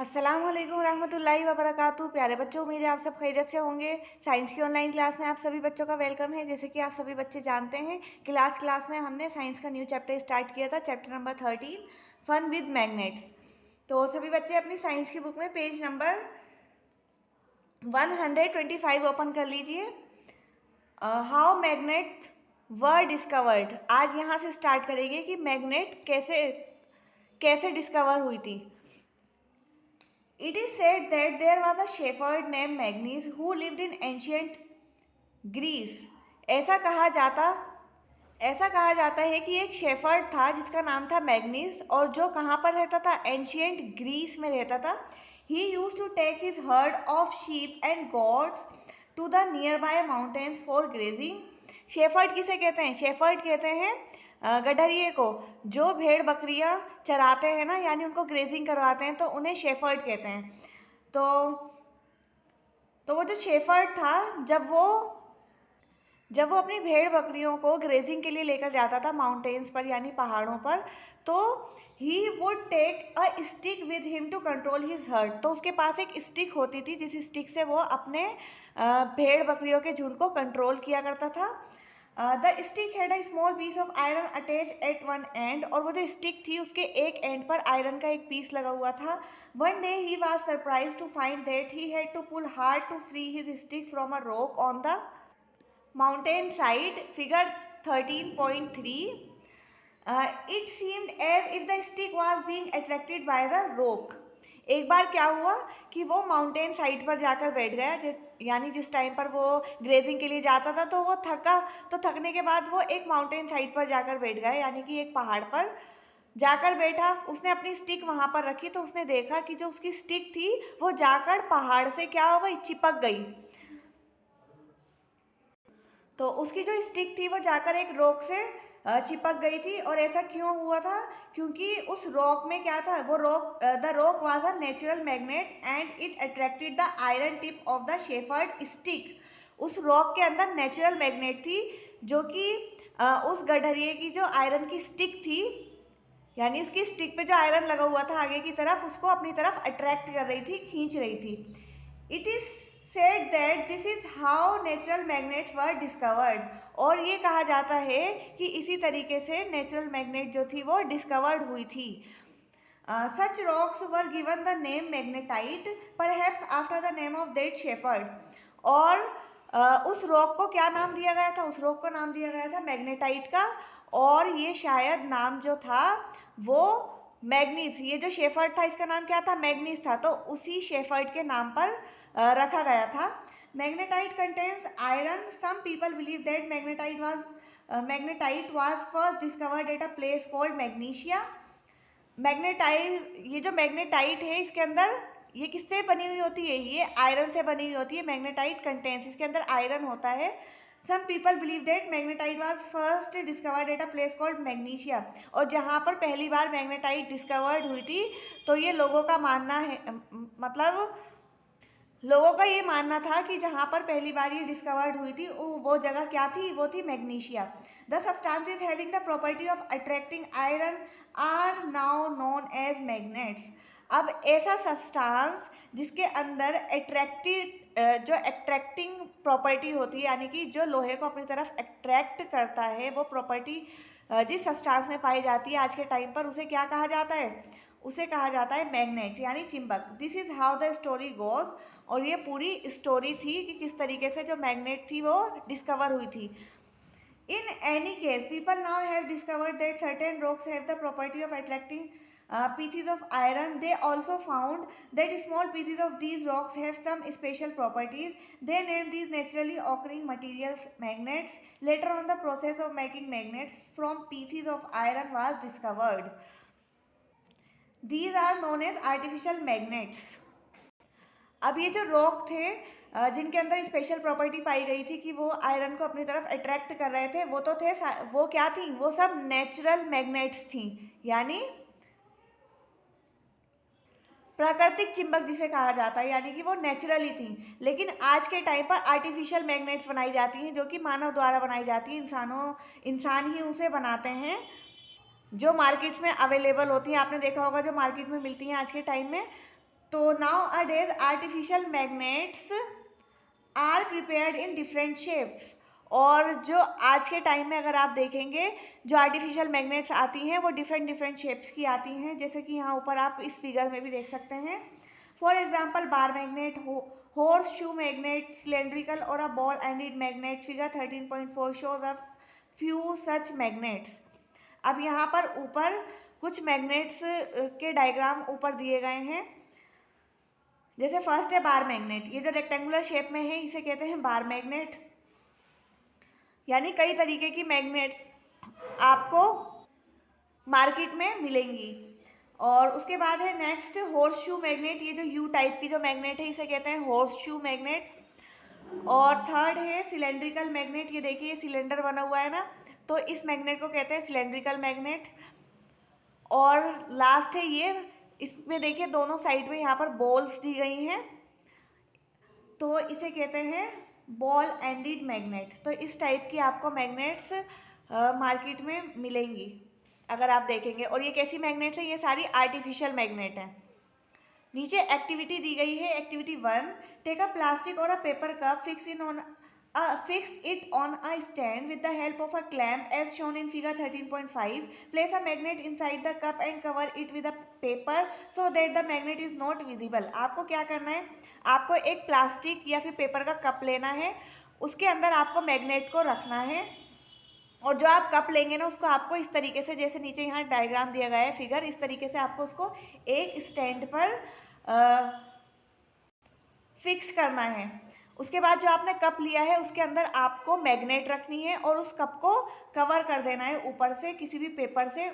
अस्सलाम वालेकुम रहमतुल्लाहि व बरकातुहू। प्यारे बच्चों, उम्मीद है आप सब खैरियत से होंगे। साइंस की ऑनलाइन क्लास में आप सभी बच्चों का वेलकम है। जैसे कि आप सभी बच्चे जानते हैं कि लास्ट क्लास में हमने साइंस का न्यू चैप्टर स्टार्ट किया था, chapter number 13 fun with magnets. तो सभी बच्चे अपनी साइंस की बुक में पेज नंबर 125 ओपन कर लीजिए। How magnet were discovered. आज यहाँ से स्टार्ट करेंगे कि मैग्नेट कैसे कैसे डिस्कवर हुई थी। It is said that there was a shepherd named Magnus who lived in ancient Greece. ऐसा कहा जाता है कि एक शेफर्ड था जिसका नाम था मैग्निस, और जो कहाँ पर रहता था? एंशियंट ग्रीस में रहता था। He used to take his herd of sheep and goats to the nearby mountains for grazing. Shepherd किसे कहते हैं? शेफर्ड कहते हैं गडरिये को, जो भेड़ बकरियां चराते हैं ना, यानी उनको ग्रेजिंग करवाते हैं, तो उन्हें शेफर्ड कहते हैं। तो वो जो शेफर्ड था, जब वो अपनी भेड़ बकरियों को ग्रेजिंग के लिए लेकर जाता था माउंटेन्स पर यानी पहाड़ों पर, तो he would take a stick with him to control his herd. तो उसके पास एक स्टिक होती थी, जिस स्टिक से वो अपने भेड़ बकरियों के झुंड को कंट्रोल किया करता था। The stick had a small piece of iron attach at one end. और वो जो स्टिक थी उसके एक एंड पर आयरन का एक पीस लगा हुआ था। One day he was surprise to find that he had to pull hard to free his stick from a rock on the mountain side. Figure 13.3. It seemed as if the stick was being attracted by the rock. एक बार क्या हुआ कि वो mountain side पर जाकर बैठ गया, यानी जिस टाइम पर वो ग्रेजिंग के लिए जाता था तो वो थका, तो थकने के बाद वो एक माउंटेन साइड पर जाकर बैठ गया, यानी कि एक पहाड़ पर जाकर बैठा। उसने अपनी स्टिक वहाँ पर रखी, तो उसने देखा कि जो उसकी स्टिक थी वो जाकर पहाड़ से क्या हो गई? चिपक गई। तो उसकी जो स्टिक थी वो जाकर एक रॉक से चिपक गई थी। और ऐसा क्यों हुआ था? क्योंकि उस रॉक में क्या था? वो rock, the rock was a natural magnet and it attracted the iron tip of the shepherd stick. उस रॉक के अंदर नेचुरल मैग्नेट थी, जो कि उस गडरिये की जो आयरन की स्टिक थी, यानी उसकी स्टिक पे जो आयरन लगा हुआ था आगे की तरफ, उसको अपनी तरफ अट्रैक्ट कर रही थी, खींच रही थी। It is said that this is how natural magnets were discovered. और ये कहा जाता है कि इसी तरीके से नेचुरल मैग्नेट जो थी वो डिस्कवर्ड हुई थी। Such rocks were given the name magnetite, perhaps after the name of that shepherd. और उस रॉक को क्या नाम दिया गया था? उस रॉक को नाम दिया गया था मैग्नेटाइट का। और ये शायद नाम जो था वो मैग्नीस, ये जो शेफर्ड था इसका नाम क्या था? मैग्नीस था। तो उसी शेफर्ड के नाम पर रखा गया था। Magnetite contains iron. Some people believe that magnetite was first discovered at a place called Magnesia. ये जो मैग्नेटाइट है, इसके अंदर ये किससे बनी हुई होती है? ये आयरन से बनी हुई होती है। मैग्नेटाइट कंटेंस, इसके अंदर आयरन होता है। Some people believe that magnetite was first discovered at a place called Magnesia. और जहाँ पर पहली बार मैग्नेटाइट डिस्कवर्ड हुई थी, तो ये लोगों का मानना है, मतलब लोगों का ये मानना था कि जहाँ पर पहली बार ये डिस्कवर्ड हुई थी वो जगह क्या थी? वो थी Magnesia. The substances having the property of attracting iron are now known as magnets. अब ऐसा सब्सटेंस जिसके अंदर जो अट्रैक्टिंग प्रॉपर्टी होती है, यानी कि जो लोहे को अपनी तरफ अट्रैक्ट करता है, वो प्रॉपर्टी जिस सब्सटेंस में पाई जाती है आज के टाइम पर, उसे क्या कहा जाता है? उसे कहा जाता है मैग्नेट, यानी चिंबक। This is how the story goes. और ये पूरी स्टोरी थी कि किस तरीके से जो मैग्नेट थी वो डिस्कवर हुई थी। In any case, people now have discovered that certain rocks have the property of attracting pieces of iron. They also found that small pieces of these rocks have some special properties. They named these naturally occurring materials magnets. Later on, the process of making magnets from pieces of iron was discovered. These are known as artificial magnets. अब ये जो rock थे जिनके अंदर special property पाई गई थी कि वो आयरन को अपनी तरफ अट्रैक्ट कर रहे थे, वो क्या थी? वो सब नेचुरल मैग्नेट्स थी, यानी प्राकृतिक चिंबक जिसे कहा जाता है, यानी कि वो नेचुरली थी। लेकिन आज के टाइम पर आर्टिफिशियल मैग्नेट्स बनाई जाती हैं, जो कि मानव द्वारा बनाई जाती हैं। इंसान ही उसे बनाते हैं, जो मार्केट्स में अवेलेबल होती हैं। आपने देखा होगा जो मार्केट में मिलती हैं आज के टाइम में, तो nowadays artificial magnets are prepared in different shapes. और जो आज के टाइम में अगर आप देखेंगे जो आर्टिफिशियल मैग्नेट्स आती हैं वो डिफरेंट डिफरेंट शेप्स की आती हैं, जैसे कि यहाँ ऊपर आप इस फिगर में भी देख सकते हैं। For example bar magnet, horseshoe magnet, cylindrical और a ball ended magnet. Figure 13.4 shows a few such magnets. अब यहाँ पर ऊपर कुछ मैग्नेट्स के डायग्राम ऊपर दिए गए हैं। जैसे फर्स्ट है बार मैग्नेट, ये जो रेक्टेंगुलर शेप में है इसे कहते हैं बार मैग्नेट। यानी कई तरीके की मैग्नेट्स आपको मार्केट में मिलेंगी। और उसके बाद है नेक्स्ट हॉर्स शू मैग्नेट, ये जो यू टाइप की जो मैग्नेट है इसे कहते हैं हॉर्स शू मैग्नेट। और थर्ड है सिलेंड्रिकल मैग्नेट, ये देखिए सिलेंडर बना हुआ है ना, तो इस मैग्नेट को कहते हैं सिलेंड्रिकल मैग्नेट। और लास्ट है ये, इसमें देखिए दोनों साइड में यहाँ पर बॉल्स दी गई हैं, तो इसे कहते हैं बॉल एंडेड मैग्नेट। तो इस टाइप की आपको मैग्नेट्स मार्केट में मिलेंगी अगर आप देखेंगे। और ये कैसी मैग्नेट्स है, ये सारी आर्टिफिशियल मैग्नेट हैं। नीचे एक्टिविटी दी गई है, एक्टिविटी 1, टेक अ प्लास्टिक और a paper cup, fixed it on a stand with the help of a clamp as shown in figure 13.5. Place a magnet inside the cup and cover it with a paper so that the magnet is not visible. आपको क्या करना है, आपको एक plastic या फिर paper का cup लेना है, उसके अंदर आपको मैग्नेट को रखना है, और जो आप कप लेंगे ना उसको आपको इस तरीके से, जैसे नीचे यहाँ डायग्राम दिया गया है फिगर, इस तरीके से आपको उसको एक स्टैंड पर फिक्स करना है। उसके बाद जो आपने कप लिया है उसके अंदर आपको मैग्नेट रखनी है और उस कप को कवर कर देना है ऊपर से किसी भी पेपर से,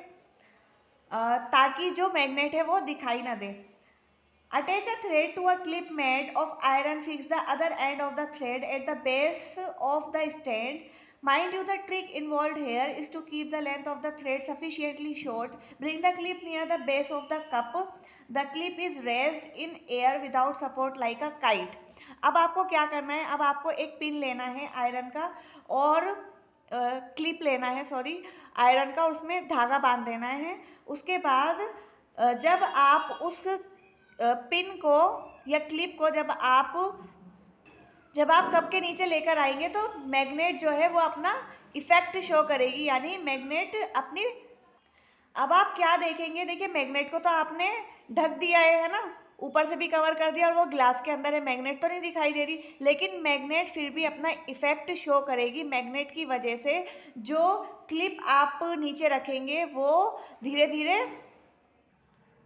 ताकि जो मैग्नेट है वो दिखाई ना दे। Attach a thread to a clip made of iron. Fix the other end of the thread at the base of the stand. Mind you, the trick involved here is to keep the length of the thread sufficiently short. Bring the clip near the base of the cup. The clip is raised in air without support like a kite. अब आपको क्या करना है, अब आपको एक pin लेना है आयरन का और क्लिप लेना है, सॉरी, आयरन का, उसमें धागा बांध देना है। उसके बाद जब आप उस पिन को या क्लिप को जब आप कप के नीचे लेकर आएंगे तो मैग्नेट जो है वो अपना इफेक्ट शो करेगी, यानी मैग्नेट अपनी। अब आप क्या देखेंगे, देखिए मैग्नेट को तो आपने ढक दिया है ना, ऊपर से भी कवर कर दिया और वो ग्लास के अंदर है, मैग्नेट तो नहीं दिखाई दे रही, लेकिन मैग्नेट फिर भी अपना इफेक्ट शो करेगी। मैग्नेट की वजह से जो क्लिप आप नीचे रखेंगे वो धीरे धीरे,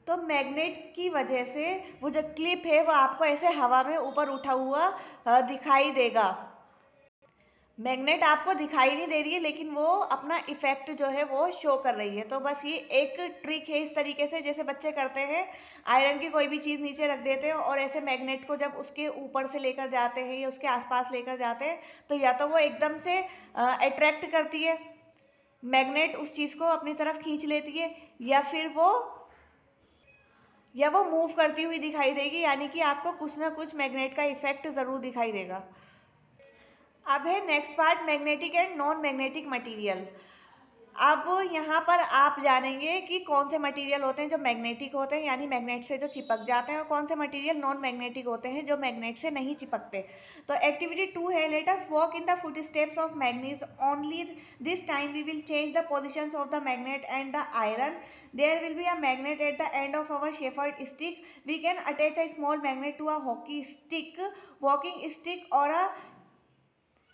तो मैग्नेट की वजह से वो जो क्लिप है वो आपको ऐसे हवा में ऊपर उठा हुआ दिखाई देगा। मैग्नेट आपको दिखाई नहीं दे रही है लेकिन वो अपना इफेक्ट जो है वो शो कर रही है। तो बस ये एक ट्रिक है, इस तरीके से जैसे बच्चे करते हैं, आयरन की कोई भी चीज़ नीचे रख देते हैं और ऐसे मैग्नेट को जब उसके ऊपर से लेकर जाते हैं या उसके आसपास लेकर जाते हैं तो या तो वो एकदम से अट्रैक्ट करती है, मैग्नेट उस चीज़ को अपनी तरफ खींच लेती है, या वो मूव करती हुई दिखाई देगी, यानी कि आपको कुछ ना कुछ मैग्नेट का इफेक्ट ज़रूर दिखाई देगा। अब है next part, magnetic and non magnetic material. अब यहाँ पर आप जानेंगे कि कौन से मटेरियल होते हैं जो मैग्नेटिक होते हैं, यानी मैग्नेट से जो चिपक जाते हैं, और कौन से मटेरियल नॉन मैग्नेटिक होते हैं जो मैग्नेट से नहीं चिपकते। तो एक्टिविटी 2 है, let us walk in the footsteps of Magnes only this time we will change the positions of the magnet and the iron. There will be a magnet at the end of our shepherd stick. We can attach a small magnet to a hockey stick, walking stick और a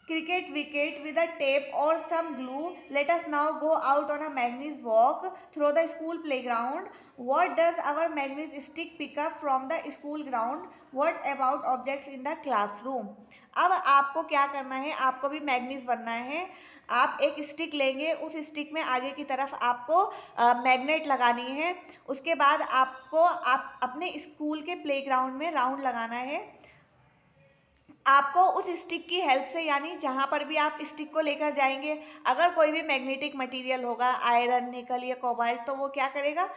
cricket wicket with a tape or some glue. Let us now go out on a Magnus walk through the school playground. What does our Magnus stick pick up from the school ground? What about objects in the classroom? अब आपको क्या करना है, आपको भी manganese बनना है। आप एक स्टिक लेंगे, उस स्टिक में आगे की तरफ आपको मैग्नेट लगानी है। उसके बाद आपको अपने स्कूल के प्लेग्राउंड में राउंड लगाना है। आपको उस स्टिक की हेल्प से, यानी जहाँ पर भी आप स्टिक को लेकर जाएंगे, अगर कोई भी मैग्नेटिक मटेरियल होगा, आयरन, निकल या कोबाल्ट, तो वो क्या करेगा,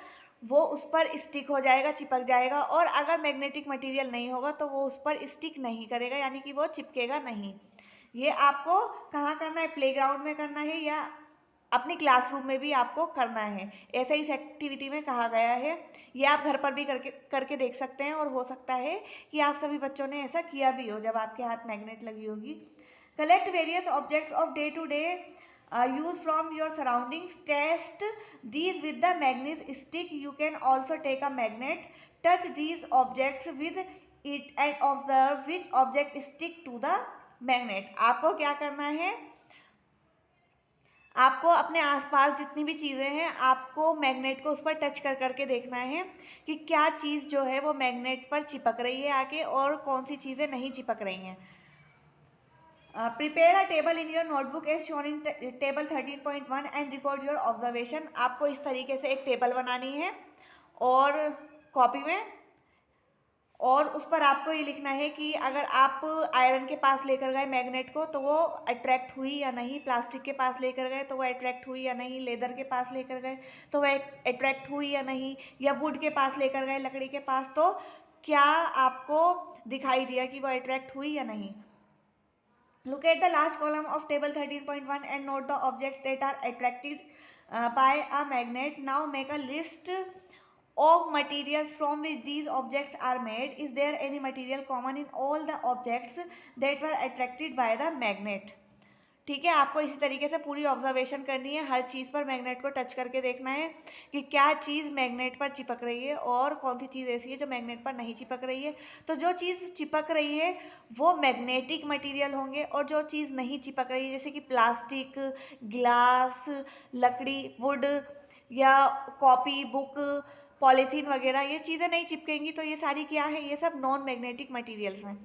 वो उस पर स्टिक हो जाएगा, चिपक जाएगा। और अगर मैग्नेटिक मटेरियल नहीं होगा तो वो उस पर स्टिक नहीं करेगा, यानी कि वो चिपकेगा नहीं। ये आपको कहाँ करना है, प्लेग्राउंड में करना है या अपनी क्लासरूम में भी आपको करना है, ऐसा इस एक्टिविटी में कहा गया है। ये आप घर पर भी करके करके देख सकते हैं और हो सकता है कि आप सभी बच्चों ने ऐसा किया भी हो जब आपके हाथ मैग्नेट लगी होगी। Collect various objects of day to day use from your surroundings. Test these with the magnet stick. You can also take a magnet, touch these objects with it and observe which object stick to the magnet. आपको क्या करना है, आपको अपने आसपास जितनी भी चीज़ें हैं आपको मैग्नेट को उस पर टच कर करके देखना है कि क्या चीज़ जो है वो मैग्नेट पर चिपक रही है आके और कौन सी चीज़ें नहीं चिपक रही हैं। Prepare a table in your notebook as shown in table 13.1 and record your observation. आपको इस तरीके से एक टेबल बनानी है और कॉपी में, और उस पर आपको ये लिखना है कि अगर आप आयरन के पास लेकर गए मैग्नेट को तो वो अट्रैक्ट हुई या नहीं, प्लास्टिक के पास लेकर गए तो वो अट्रैक्ट हुई या नहीं, लेदर के पास लेकर गए तो वह अट्रैक्ट हुई या नहीं, या वुड के पास लेकर गए लकड़ी के पास तो क्या आपको दिखाई दिया कि वो अट्रैक्ट हुई या नहीं। Look at the last column of table 13.1 and note the objects that are attracted by a magnet. Now make a list of materials from which these objects are made. Is there any material common in all the objects that were attracted by the magnet? ठीक है, आपको इसी तरीके से पूरी observation करनी है, हर चीज़ पर मैग्नेट को टच करके देखना है कि क्या चीज़ मैग्नेट पर चिपक रही है और कौन सी चीज़ ऐसी है जो मैग्नेट पर नहीं चिपक रही है। तो जो चीज़ चिपक रही है वो मैग्नेटिक मटेरियल होंगे और जो चीज़ नहीं चिपक रही है जैसे कि प्लास्टिक, ग्लास, लकड़ी, वुड या कॉपी, बुक, पॉलीथीन वगैरह, ये चीज़ें नहीं चिपकेंगी तो ये सारी क्या है, ये सब नॉन मैग्नेटिक मटीरियल्स हैं।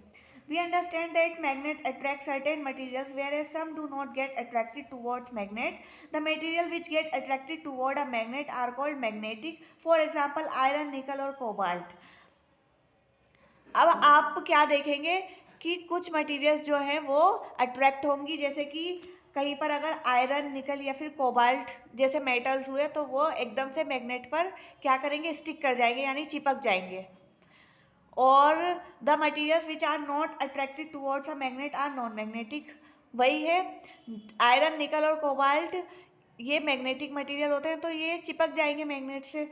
We understand that magnet attracts certain materials whereas some do not get attracted towards magnet. The material which get attracted toward a magnet are called magnetic. For example, iron, nickel और cobalt. अब आप क्या देखेंगे कि कुछ materials जो हैं वो अट्रैक्ट होंगी, जैसे कि कहीं पर अगर आयरन, निकल या फिर कोबाल्ट जैसे मेटल्स हुए तो वो एकदम से मैग्नेट पर क्या करेंगे, स्टिक कर जाएंगे यानी चिपक जाएंगे। और the materials which are not attracted towards a magnet are non magnetic. वही है, आयरन, निकल और कोबाल्ट ये मैग्नेटिक मटेरियल होते हैं तो ये चिपक जाएंगे मैग्नेट से,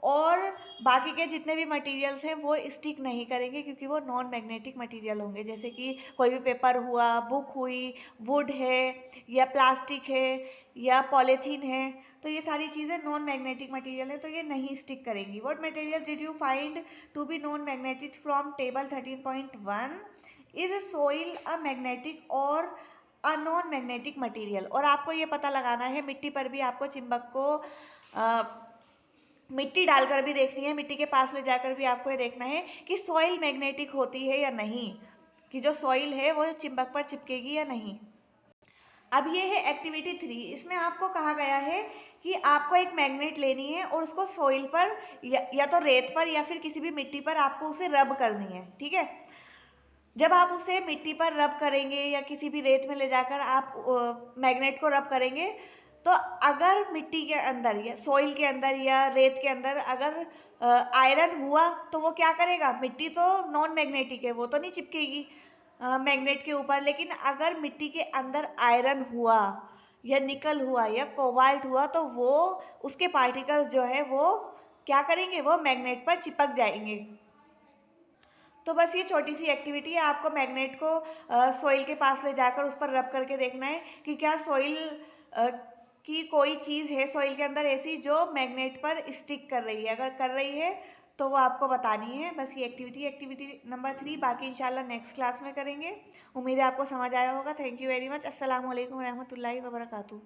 और बाकी के जितने भी मटेरियल्स हैं वो स्टिक नहीं करेंगे क्योंकि वो नॉन मैग्नेटिक मटेरियल होंगे, जैसे कि कोई भी पेपर हुआ, बुक हुई, वुड है या प्लास्टिक है या पॉलीथीन है, तो ये सारी चीज़ें नॉन मैग्नेटिक मटेरियल है तो ये नहीं स्टिक करेंगी। What material did you find to be non magnetic from table 13.1? Is soil a magnetic और अ नॉन मैग्नेटिक मटेरियल। और आपको ये पता लगाना है, मिट्टी पर भी आपको चिम्बक को मिट्टी डालकर भी देखनी है, मिट्टी के पास ले जाकर भी आपको ये देखना है कि सॉइल मैग्नेटिक होती है या नहीं, कि जो सॉइल है वो चिम्बक पर चिपकेगी या नहीं। अब ये है एक्टिविटी 3। इसमें आपको कहा गया है कि आपको एक मैग्नेट लेनी है और उसको सॉइल पर या तो रेत पर या फिर किसी भी मिट्टी पर आपको उसे रब करनी है। ठीक है, जब आप उसे मिट्टी पर रब करेंगे या किसी भी रेत में ले जाकर आप मैग्नेट को रब करेंगे तो अगर मिट्टी के अंदर या सॉइल के अंदर या रेत के अंदर अगर आयरन हुआ तो वो क्या करेगा, मिट्टी तो नॉन मैग्नेटिक है वो तो नहीं चिपकेगी मैग्नेट के ऊपर, लेकिन अगर मिट्टी के अंदर आयरन हुआ या निकल हुआ या कोबाल्ट हुआ तो वो उसके पार्टिकल्स जो है वो क्या करेंगे, वो मैग्नेट पर चिपक जाएंगे। तो बस ये छोटी सी एक्टिविटी है, आपको मैग्नेट को सॉइल के पास ले जाकर उस पर रब करके देखना है कि क्या सॉइल की कोई चीज़ है सॉइल के अंदर ऐसी जो मैग्नेट पर स्टिक कर रही है, अगर कर रही है तो वो आपको बतानी है। बस ये एक्टिविटी नंबर 3, बाकी इंशाल्लाह नेक्स्ट क्लास में करेंगे। उम्मीद है आपको समझ आया होगा। Thank you very much. अस्सलाम वालेकुम रहमतुल्लाहि व बरकातहू।